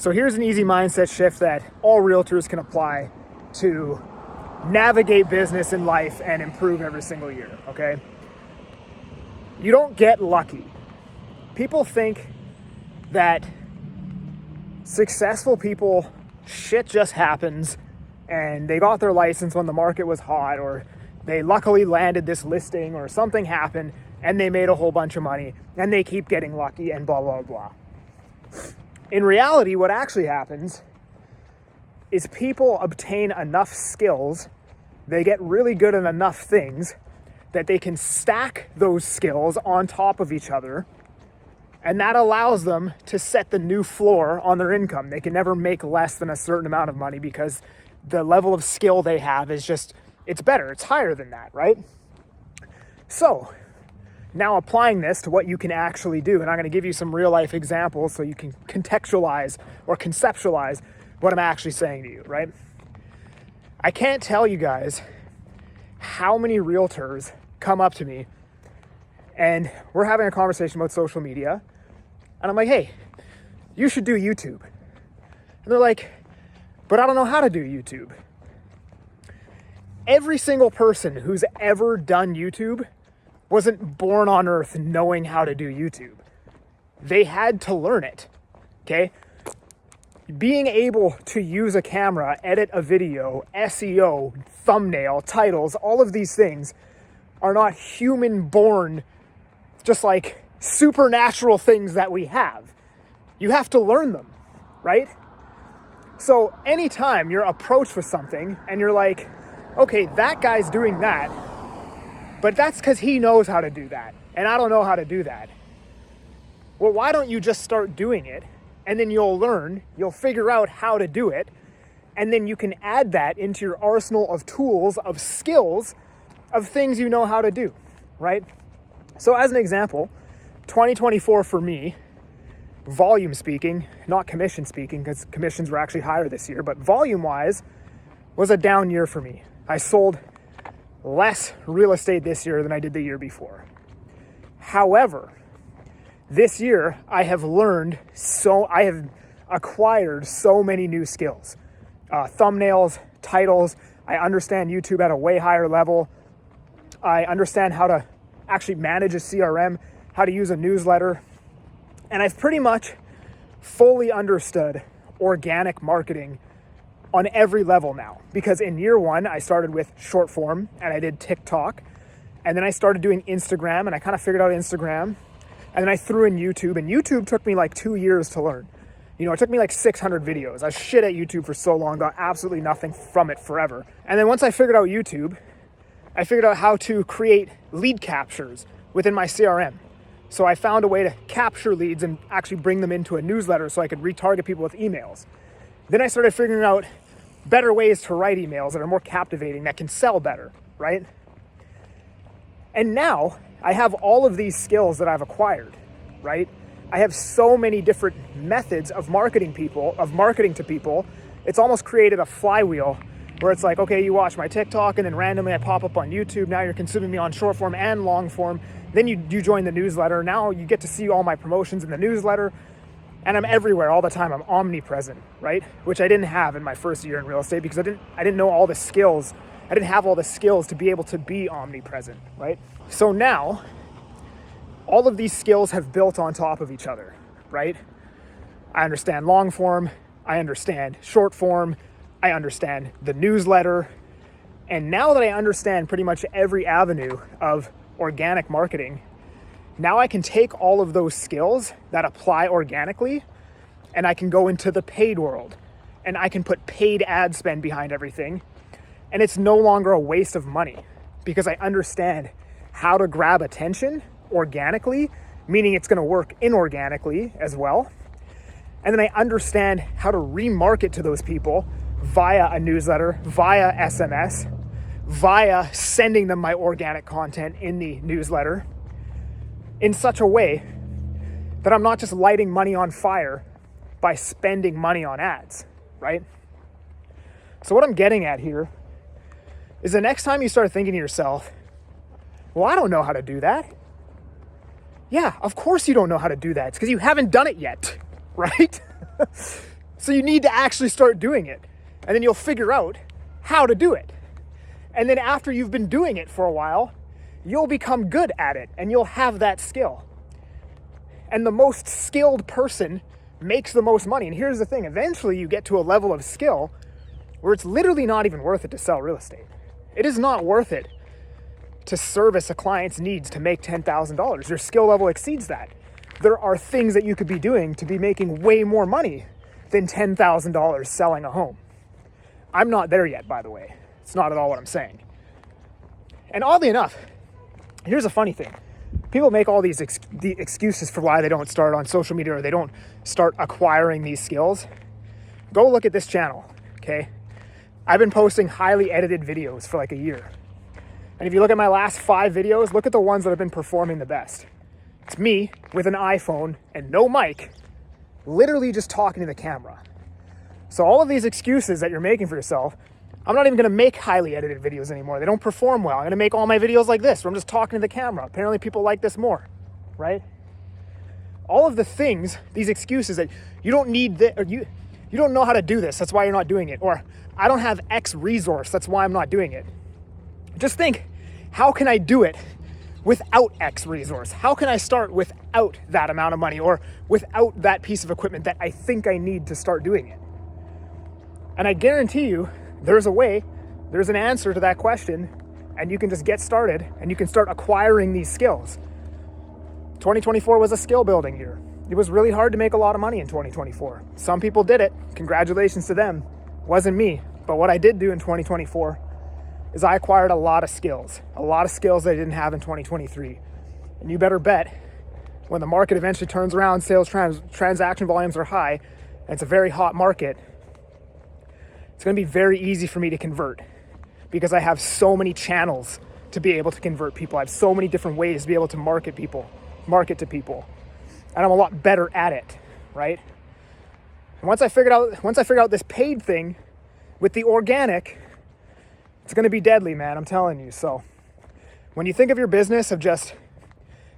So here's an easy mindset shift that all realtors can apply to navigate business and life and improve every single year, okay? You don't get lucky. People think that successful people, shit just happens and they got their license when the market was hot, or they luckily landed this listing, or something happened and they made a whole bunch of money and they keep getting lucky and blah, blah, blah. In reality, what actually happens is people obtain enough skills, they get really good at enough things that they can stack those skills on top of each other, and that allows them to set the new floor on their income. They can never make less than a certain amount of money because the level of skill they have is just, it's better, it's higher than that, right? So now applying this to what you can actually do, and I'm going to give you some real life examples so you can contextualize or conceptualize what I'm actually saying to you, right? I can't tell you guys how many realtors come up to me and we're having a conversation about social media and I'm like, hey, you should do YouTube. And they're like, but I don't know how to do YouTube. Every single person who's ever done YouTube wasn't born on earth knowing how to do YouTube. They had to learn it, okay? Being able to use a camera, edit a video, SEO, thumbnail, titles, all of these things are not human born, just like supernatural things that we have. You have to learn them, right? So anytime you're approached with something and you're like, okay, that guy's doing that, but that's because he knows how to do that, and I don't know how to do that. Well, why don't you just start doing it, and then you'll learn, you'll figure out how to do it, and then you can add that into your arsenal of tools, of skills, of things you know how to do, right? So as an example, 2024 for me, volume speaking, not commission speaking, because commissions were actually higher this year, but volume-wise was a down year for me. I sold less real estate this year than I did the year before. However, this year I have acquired so many new skills. Thumbnails, titles, I understand YouTube at a way higher level. I understand how to actually manage a CRM, how to use a newsletter. And I've pretty much fully understood organic marketing on every level now, because in year one, I started with short form and I did TikTok, and then I started doing Instagram and I kind of figured out Instagram, and then I threw in YouTube, and YouTube took me like 2 years to learn. You know, it took me like 600 videos. I shit at YouTube for so long, got absolutely nothing from it forever. And then once I figured out YouTube, I figured out how to create lead captures within my CRM. So I found a way to capture leads and actually bring them into a newsletter so I could retarget people with emails. Then I started figuring out better ways to write emails that are more captivating, that can sell better, right? And now I have all of these skills that I've acquired, right? I have so many different methods of marketing to people. It's almost created a flywheel where it's like, okay, you watch my TikTok and then randomly I pop up on YouTube. Now you're consuming me on short form and long form. Then you join the newsletter. Now you get to see all my promotions in the newsletter. And I'm everywhere all the time. I'm omnipresent, right? Which I didn't have in my first year in real estate because I didn't know all the skills. I didn't have all the skills to be able to be omnipresent, right? So now, all of these skills have built on top of each other, right? I understand long form. I understand short form. I understand the newsletter. And now that I understand pretty much every avenue of organic marketing, now I can take all of those skills that apply organically and I can go into the paid world and I can put paid ad spend behind everything. And it's no longer a waste of money because I understand how to grab attention organically, meaning it's going to work inorganically as well. And then I understand how to remarket to those people via a newsletter, via SMS, via sending them my organic content in the newsletter, in such a way that I'm not just lighting money on fire by spending money on ads, right? So what I'm getting at here is the next time you start thinking to yourself, well, I don't know how to do that. Yeah, of course you don't know how to do that. It's because you haven't done it yet, right? So you need to actually start doing it. And then you'll figure out how to do it. And then after you've been doing it for a while, you'll become good at it and you'll have that skill. And the most skilled person makes the most money. And here's the thing, eventually you get to a level of skill where it's literally not even worth it to sell real estate. It is not worth it to service a client's needs to make $10,000. Your skill level exceeds that. There are things that you could be doing to be making way more money than $10,000 selling a home. I'm not there yet, by the way. It's not at all what I'm saying. And oddly enough, here's a funny thing. People make all these excuses for why they don't start on social media or they don't start acquiring these skills. Go look at this channel, okay? I've been posting highly edited videos for like a year. And if you look at my last 5 videos, look at the ones that have been performing the best. It's me with an iPhone and no mic, literally just talking to the camera. So all of these excuses that you're making for yourself, I'm not even gonna make highly edited videos anymore. They don't perform well. I'm gonna make all my videos like this, where I'm just talking to the camera. Apparently people like this more, right? All of the things, these excuses that you don't need this, or you don't know how to do this, that's why you're not doing it. Or I don't have X resource, that's why I'm not doing it. Just think, how can I do it without X resource? How can I start without that amount of money or without that piece of equipment that I think I need to start doing it? And I guarantee you, there's a way, there's an answer to that question, and you can just get started and you can start acquiring these skills. 2024 was a skill building year. It was really hard to make a lot of money in 2024. Some people did it. Congratulations to them. Wasn't me. But what I did do in 2024 is I acquired a lot of skills that I didn't have in 2023. And you better bet when the market eventually turns around, sales transaction volumes are high, and it's a very hot market, it's going to be very easy for me to convert because I have so many channels to be able to convert people. I have so many different ways to be able to market to people. And I'm a lot better at it, right? And once I figured out this paid thing with the organic, it's going to be deadly, man, I'm telling you. So when you think of your business of just,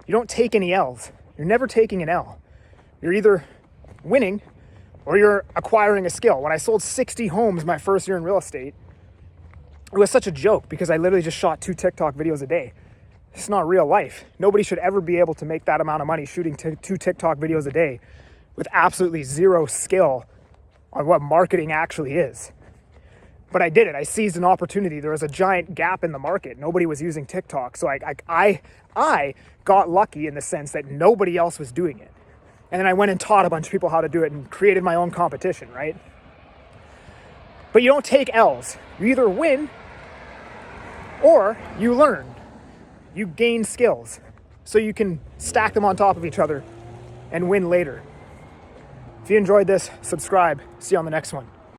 you don't take any L's. You're never taking an L. You're either winning or you're acquiring a skill. When I sold 60 homes my first year in real estate, it was such a joke because I literally just shot 2 TikTok videos a day. It's not real life. Nobody should ever be able to make that amount of money shooting 2 TikTok videos a day with absolutely zero skill on what marketing actually is. But I did it. I seized an opportunity. There was a giant gap in the market. Nobody was using TikTok. So I got lucky in the sense that nobody else was doing it. And then I went and taught a bunch of people how to do it and created my own competition, right? But you don't take L's. You either win or you learn. You gain skills so you can stack them on top of each other and win later. If you enjoyed this, subscribe. See you on the next one.